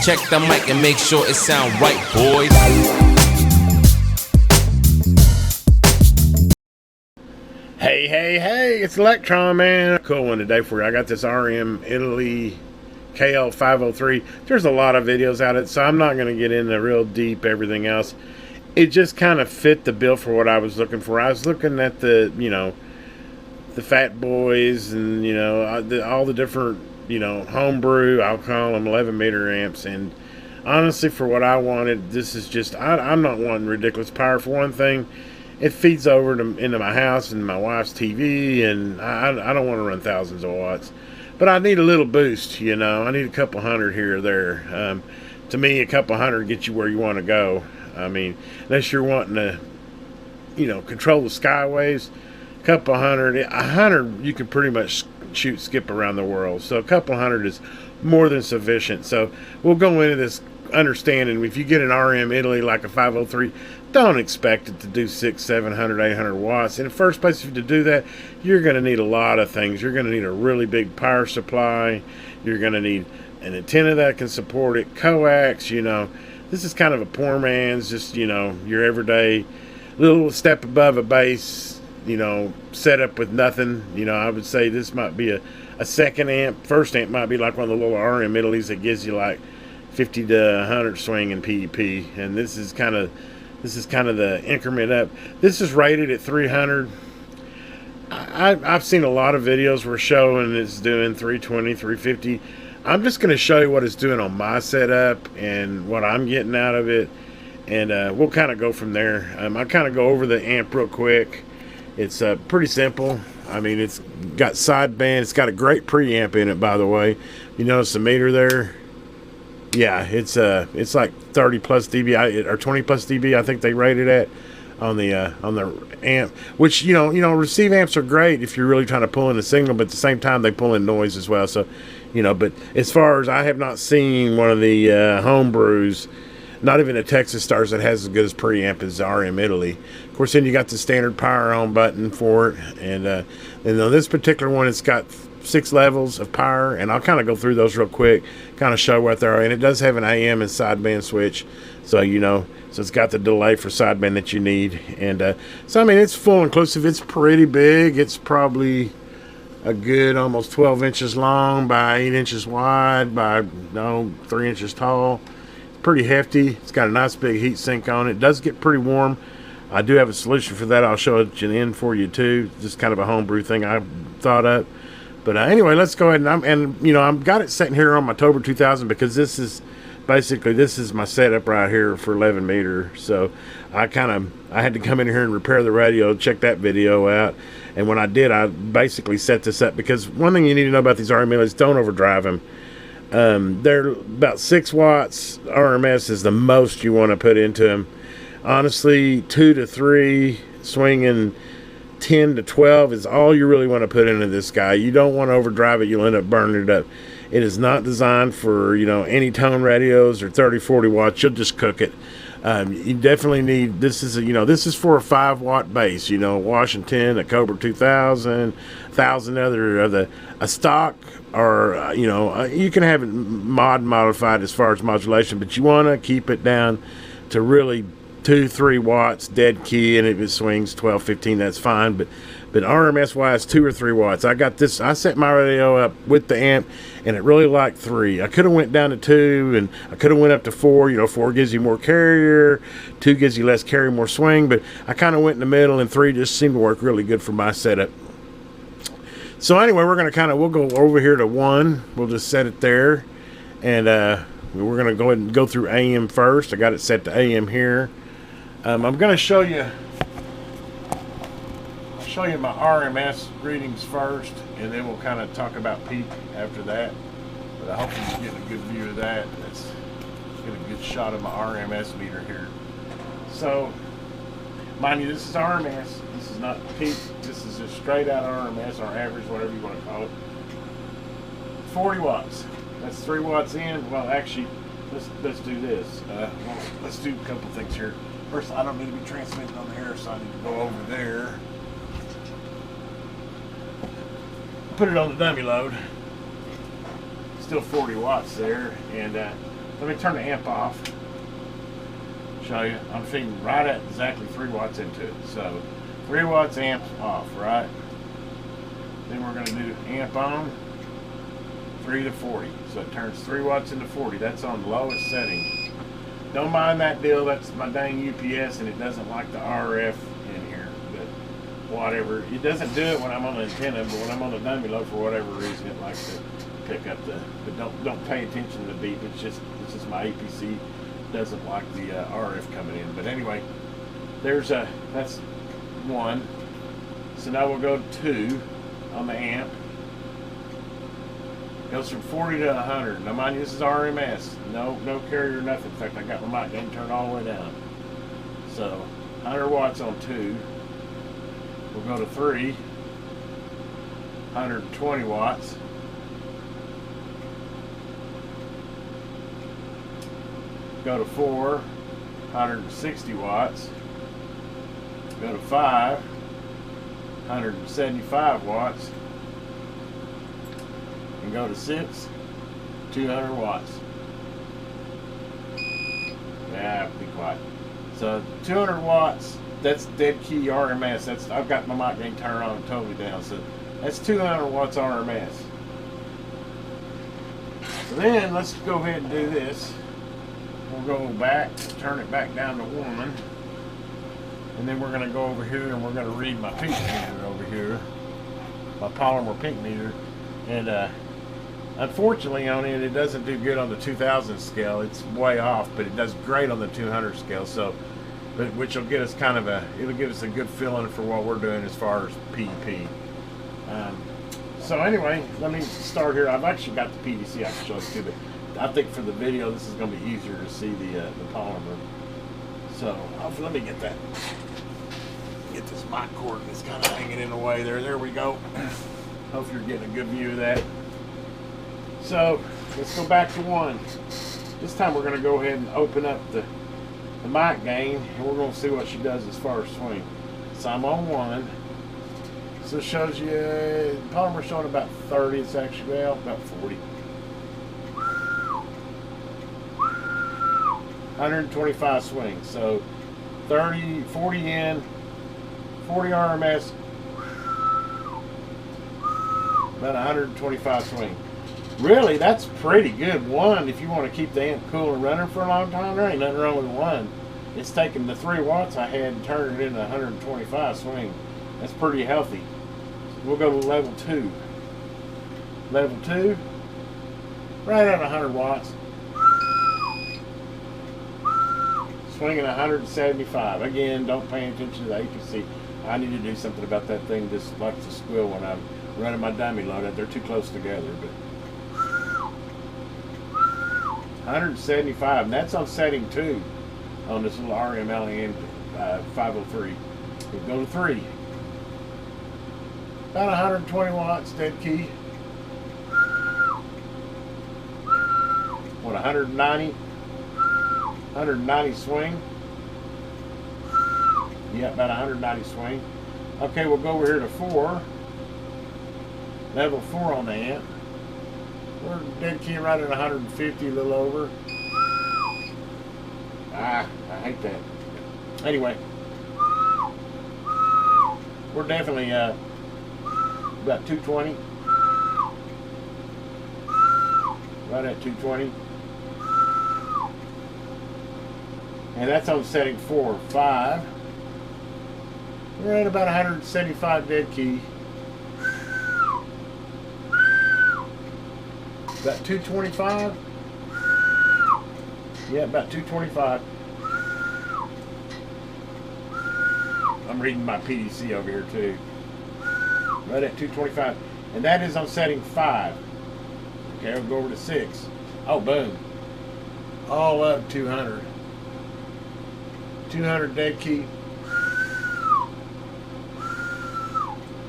check the mic and make sure it sound right, boys. Hey, it's Electron, man. Cool one today for you. I got this RM Italy KL503. There's a lot of videos out of it, so I'm not going to get into real deep everything else. It just kind of fit the bill for what I was looking for. I was looking at the, the Fat Boys and, all the different, homebrew, I'll call them 11 meter amps. And honestly, for what I wanted, this is just, I'm not wanting ridiculous power. For one thing, it feeds over into my house and my wife's TV, and I don't want to run thousands of watts. But I need a little boost, I need a couple hundred here or there. To me, a couple hundred gets you where you want to go. I mean, unless you're wanting to, control the skyways, a couple hundred, 100, you can pretty much skip around the world. So a couple hundred is more than sufficient. So we'll go into this understanding. If you get an RM Italy like a 503, don't expect it to do 600, 700, 800 watts. In the first place, if you do that, you're going to need a lot of things. You're going to need a really big power supply. You're going to need an antenna that can support it, coax, This is kind of a poor man's, just, your everyday little step above a base, setup with nothing. I would say this might be a second amp. First amp might be like one of the little RM Italys that gives you like 50 to 100 swing in PEP. And this is kind of the increment up. This is rated at 300. I've seen a lot of videos where showing it's doing 320, 350. I'm just going to show you what it's doing on my setup and what I'm getting out of it. And we'll kind of go from there. I'll kind of go over the amp real quick. It's pretty simple. I mean, it's got sideband. It's got a great preamp in it, by the way. You notice the meter there? Yeah, it's like 30 plus dB or 20 plus dB. I think they rated at on the amp. Which receive amps are great if you're really trying to pull in a signal, but at the same time they pull in noise as well. So, but as far as I have not seen one of the homebrews, not even a Texas Stars, that has as good as preamp as RM Italy. Of course, then you got the standard power on button for it, and on this particular one, it's got 6 levels of power, and I'll kind of go through those real quick, kind of show what they are. And it does have an AM and sideband switch, so so it's got the delay for sideband that you need. And so I mean, it's full inclusive. It's pretty big. It's probably a good almost 12 inches long by 8 inches wide by 3 inches tall. It's pretty hefty. It's got a nice big heat sink on it. It does get pretty warm. I do have a solution for that. I'll show it in the end for you too. Just kind of a homebrew thing I thought up. But anyway, let's go ahead I've got it sitting here on my October 2000 because this is my setup right here for 11 meter. So I had to come in here and repair the radio, check that video out. And when I did, I basically set this up because one thing you need to know about these RMS is don't overdrive them. They're about 6 watts. RMS is the most you want to put into them. Honestly, 2 to 3 swinging 10 to 12 is all you really want to put into this guy. You don't want to overdrive it. You'll end up burning it up. It is not designed for any tone radios or 30-40 watts. You'll just cook it. You definitely need, this is for a 5 watt base. Washington, a Cobra 2000, 1,000 other of a stock, or you can have it modified as far as modulation, but you want to keep it down to really 2-3 watts dead key, and if it swings 12-15, that's fine. But RMS wise, 2 or 3 watts. I set my radio up with the amp, and it really liked 3. I could have went down to 2, and I could have went up to 4. 4 gives you more carrier, 2 gives you less carry, more swing. But I kind of went in the middle, and 3 just seemed to work really good for my setup. So anyway, we'll go over here to 1. We'll just set it there, and we're gonna go ahead and go through AM first. I got it set to AM here. I'm going to show you my RMS readings first, and then we'll kind of talk about peak after that. But I hope you get a good view of that. Let's get a good shot of my RMS meter here. So, mind you, this is RMS. This is not peak. This is just straight out RMS, or average, whatever you want to call it. 40 watts. That's 3 watts in. Well, actually, let's do this. Let's do a couple things here. First, I don't need to be transmitting on the air, so I need to go over there. Put it on the dummy load. Still 40 watts there, and Let me turn the amp off. Show you. I'm feeding right at exactly 3 watts into it. So 3 watts amp off, right? Then we're going to do amp on 3 to 40. So it turns 3 watts into 40. That's on lowest setting. Don't mind that deal. That's my dang UPS, and it doesn't like the RF in here. But whatever. It doesn't do it when I'm on the antenna, but when I'm on the dummy load, for whatever reason, it likes to pick up the. But don't pay attention to the beep. It's just my APC doesn't like the RF coming in. But anyway, that's 1. So now we'll go to 2 on the amp. Goes from 40 to 100. Now mind you, this is RMS. No carrier, nothing. In fact, I got my mic gain turned all the way down. So 100 watts on 2. We'll go to 3. 120 watts. Go to 4. 160 watts. Go to 5. 175 watts. And go to 6, 200 watts. Yeah, be quiet. So 200 watts, that's dead key RMS. I've got my mic gain turned on and totally down. So that's 200 watts RMS. So then let's go ahead and do this. We'll go back, turn it back down to 1. And then we're going to go over here and we're going to read my pink meter over here. My polymer pink meter. And unfortunately on it doesn't do good on the 2000 scale. It's way off, but it does great on the 200 scale. So, which will get us it'll give us a good feeling for what we're doing as far as PEP. So anyway, let me start here. I've actually got the PDC I can show you too, but I think for the video this is going to be easier to see the polymer. So let me get this mic cord that's kind of hanging in the way there. There we go. Hope you're getting a good view of that. So let's go back to 1. This time we're going to go ahead and open up the mic gain, and we're going to see what she does as far as swing. So I'm on 1. So it shows you polymer showing about 30. It's actually about 40. 125 swing. So 40 in, 40 RMS, about 125 swing. Really, that's pretty good. 1, if you want to keep the amp cool and running for a long time, there ain't nothing wrong with 1. It's taking the 3 watts I had and turned it into 125 swing. That's pretty healthy. We'll go to level 2. Level 2, right at 100 watts. Swinging 175. Again, don't pay attention to the APC. I need to do something about that thing. Just likes to squeal when I'm running my dummy load. They're too close together. But 175, and that's on setting 2 on this little RMLN 503. We'll go to 3. About 120 watts, dead key. What, 190? 190 swing. Yeah, about 190 swing. Okay, we'll go over here to 4. Level 4 on the amp. We're dead key right at 150, a little over. I hate that. Anyway, we're definitely about 220. Right at 220. And that's on setting 4. 5. We're at about 175 dead key. About 225. Yeah, about 225. I'm reading my PDC over here too. Right at 225. And that is on setting 5. Okay, we'll go over to 6. Oh, boom. All up 200. 200 dead key.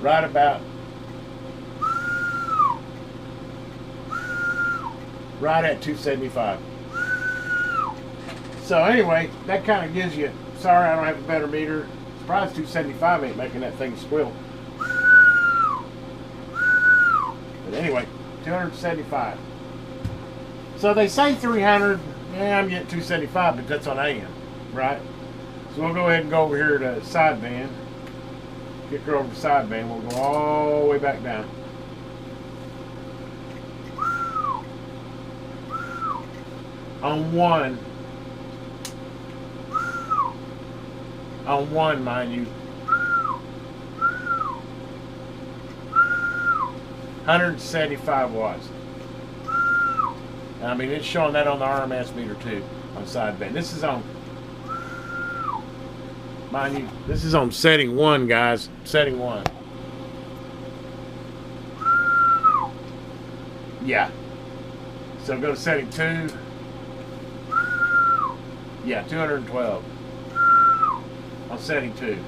Right about. Right at 275. So anyway, that kind of gives you, sorry I don't have a better meter. Surprised 275 ain't making that thing squeal. But anyway, 275. So they say 300, Yeah, I'm getting 275, but that's on AM, right? So we'll go ahead and go over here to sideband. Kick her over to sideband. We'll go all the way back down. On one, mind you. 175 watts. I mean, it's showing that on the RMS meter too, on sideband. This is on, mind you, this is on setting 1, guys. Setting 1. Yeah. So go to setting 2. Yeah, 212. On setting 2.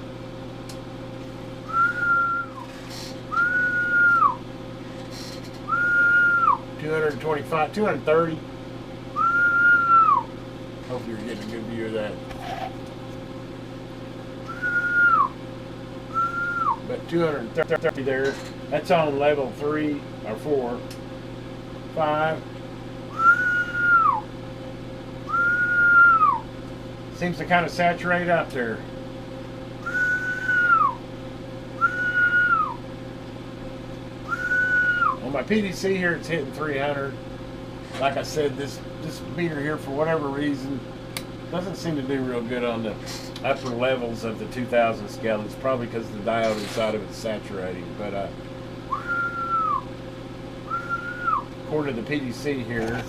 $225, $230. Hopefully you're getting a good view of that. But 230 there. That's on level 3 or 4. 5. Seems to kind of saturate up there. On my PDC here, it's hitting 300. Like I said, this meter here, for whatever reason, doesn't seem to do real good on the upper levels of the 2000 scale. It's probably because the diode inside of it's saturating. But according to the PDC here,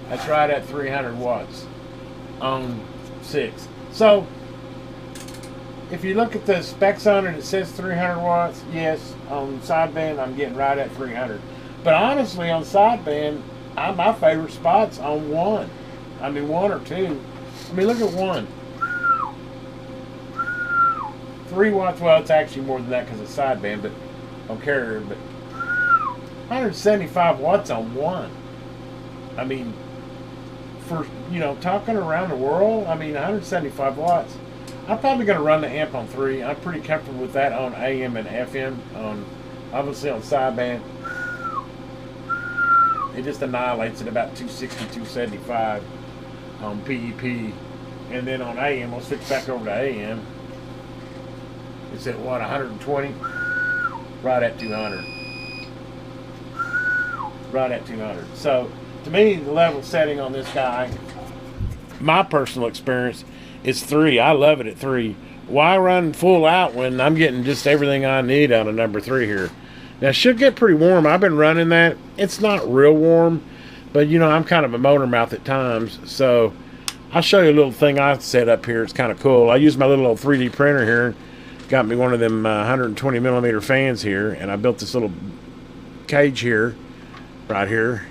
that's right at 300 watts on 6. So if you look at the specs on it, it says 300 watts. Yes, on sideband, I'm getting right at 300. But honestly, on sideband, my favorite spot's on 1. I mean, 1 or 2. I mean, look at 1. 3 watts. Well, it's actually more than that because it's sideband, but on carrier. But 175 watts on 1. I mean, for, you know, talking around the world, I mean, 175 watts. I'm probably going to run the amp on 3. I'm pretty comfortable with that on AM and FM. Obviously on sideband, it just annihilates at about 260, 275 on PEP. And then on AM, we'll switch back over to AM. It's at what, 120? Right at 200. Right at 200. So to me, the level setting on this guy, my personal experience, is 3. I love it at 3. Why run full out when I'm getting just everything I need out of number 3 here? Now, it should get pretty warm. I've been running that. It's not real warm, but, you know, I'm kind of a motor mouth at times. So I'll show you a little thing I set up here. It's kind of cool. I use my little old 3D printer here. Got me one of them 120 millimeter fans here, and I built this little cage here, right here.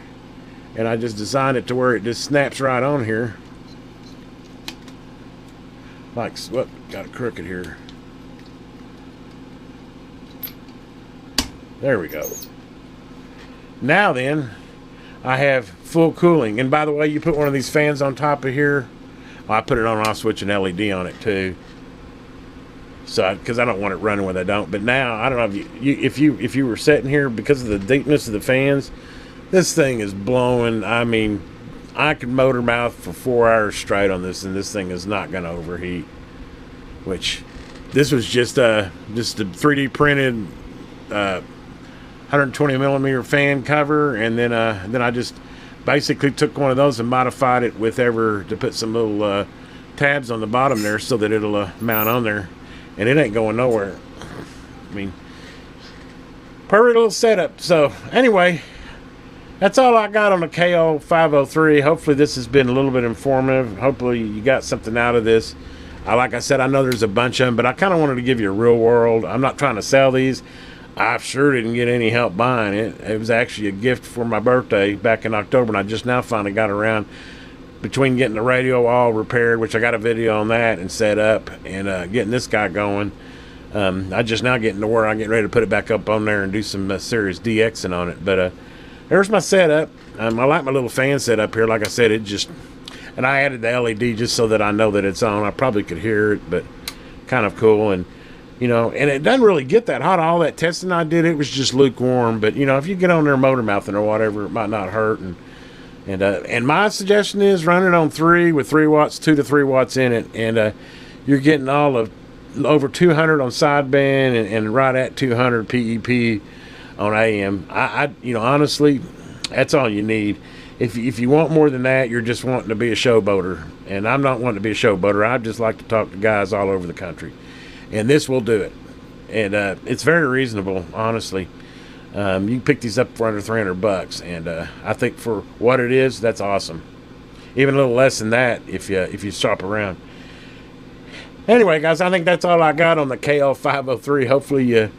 And I just designed it to where it just snaps right on here. Like, whoop, got it crooked here. There we go. Now then, I have full cooling. And by the way, you put one of these fans on top of here. I put it on, I'll switch an LED on it too. So, because I don't want it running when I don't. But now, I don't know if you were sitting here, because of the deepness of the fans, this thing is blowing. I mean, I could motor mouth for 4 hours straight on this, and this thing is not going to overheat. Which, this was just a 3D printed 120 millimeter fan cover, and then I just basically took one of those and modified it to put some little tabs on the bottom there so that it'll mount on there, and it ain't going nowhere. I mean, perfect little setup. So anyway, that's all I got on the KL503. Hopefully this has been a little bit informative. Hopefully you got something out of this. Like I said, I know there's a bunch of them, but I kind of wanted to give you a real world. I'm not trying to sell these. I sure didn't get any help buying it. It was actually a gift for my birthday back in October, and I just now finally got around, between getting the radio all repaired, which I got a video on that and set up, and getting this guy going. I just now getting to where I'm getting ready to put it back up on there and do some serious DXing on it. But there's my setup. I like my little fan setup here. Like I said, and I added the LED just so that I know that it's on. I probably could hear it, but kind of cool. And You know, and it doesn't really get that hot. All that testing I did, it was just lukewarm. But, you know, if you get on there motor mouthing or whatever, it might not hurt. And my suggestion is run it on 3 with 3 watts, 2 to 3 watts in it. And you're getting all of over 200 on sideband and right at 200 PEP on AM. You know, honestly, that's all you need. If you want more than that, you're just wanting to be a showboater. And I'm not wanting to be a showboater. I just like to talk to guys all over the country. And this will do it. And it's very reasonable, honestly. You can pick these up for under $300, and I think for what it is, that's awesome. Even a little less than that if you shop around. Anyway, guys, I think that's all I got on the KL503. Hopefully you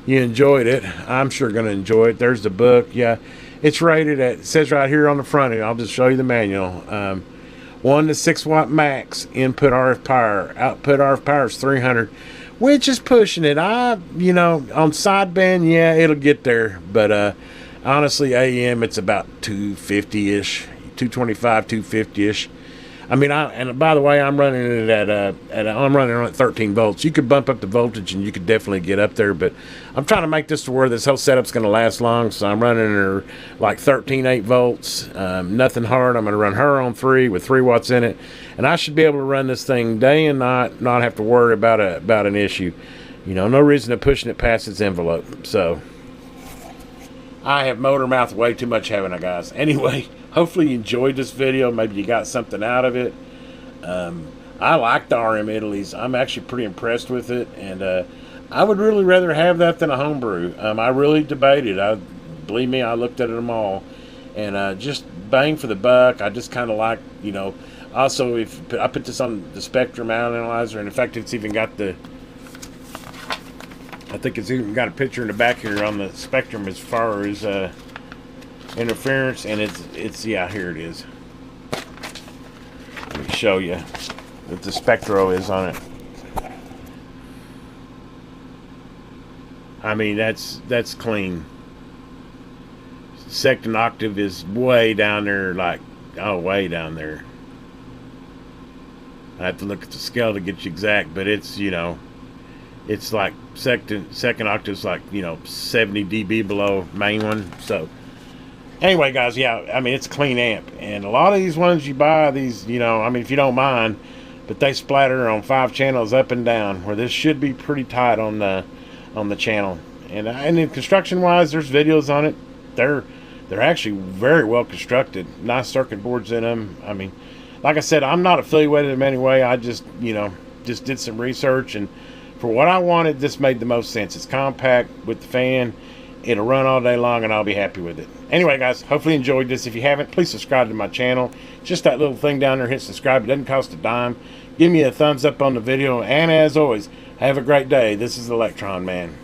enjoyed it. I'm sure going to enjoy it. There's the book. Yeah, it's rated at, it says right here on the front, and I'll just show you the manual. 1 to 6 watt max input RF power. Output RF power is 300, which is pushing it. You know, on sideband, yeah, it'll get there. But honestly, AM, it's about 250-ish, 225, 250-ish. I mean, and by the way, I'm running it I'm running on 13 volts. You could bump up the voltage, and you could definitely get up there. But I'm trying to make this to where this whole setup's going to last long, so I'm running her like 13.8 volts. Nothing hard. I'm going to run her on 3 with 3 watts in it, and I should be able to run this thing day and night, not have to worry about an issue. You know, no reason to pushing it past its envelope. So I have motor mouth way too much, haven't I, guys? Anyway. Hopefully you enjoyed this video. Maybe you got something out of it. I like the RM Italy's. I'm actually pretty impressed with it. And I would really rather have that than a homebrew. I really debated. Believe me, I looked at them all. And just bang for the buck. I just kind of like, you know. Also, if I put this on the spectrum analyzer. And in fact, it's even got I think it's even got a picture in the back here on the spectrum as far as interference, and it's yeah, here it is. Let me show you what the spectro is on it. I mean, that's clean. Second octave is way down there, like, oh, way down there. I have to look at the scale to get you exact, but it's, you know, it's like second octave's like, you know, 70 dB below main one. So anyway, guys, yeah, I mean, it's a clean amp. And a lot of these ones you buy, these, you know, I mean, if you don't mind, but they splatter on 5 channels up and down, where this should be pretty tight on the channel. And then construction-wise, there's videos on it. They're actually very well constructed. Nice circuit boards in them. I mean, like I said, I'm not affiliated with them anyway. I just, you know, just did some research. And for what I wanted, this made the most sense. It's compact with the fan. It'll run all day long, and I'll be happy with it. Anyway, guys, hopefully you enjoyed this. If you haven't, please subscribe to my channel. Just that little thing down there, hit subscribe. It doesn't cost a dime. Give me a thumbs up on the video. And as always, have a great day. This is Electron Man.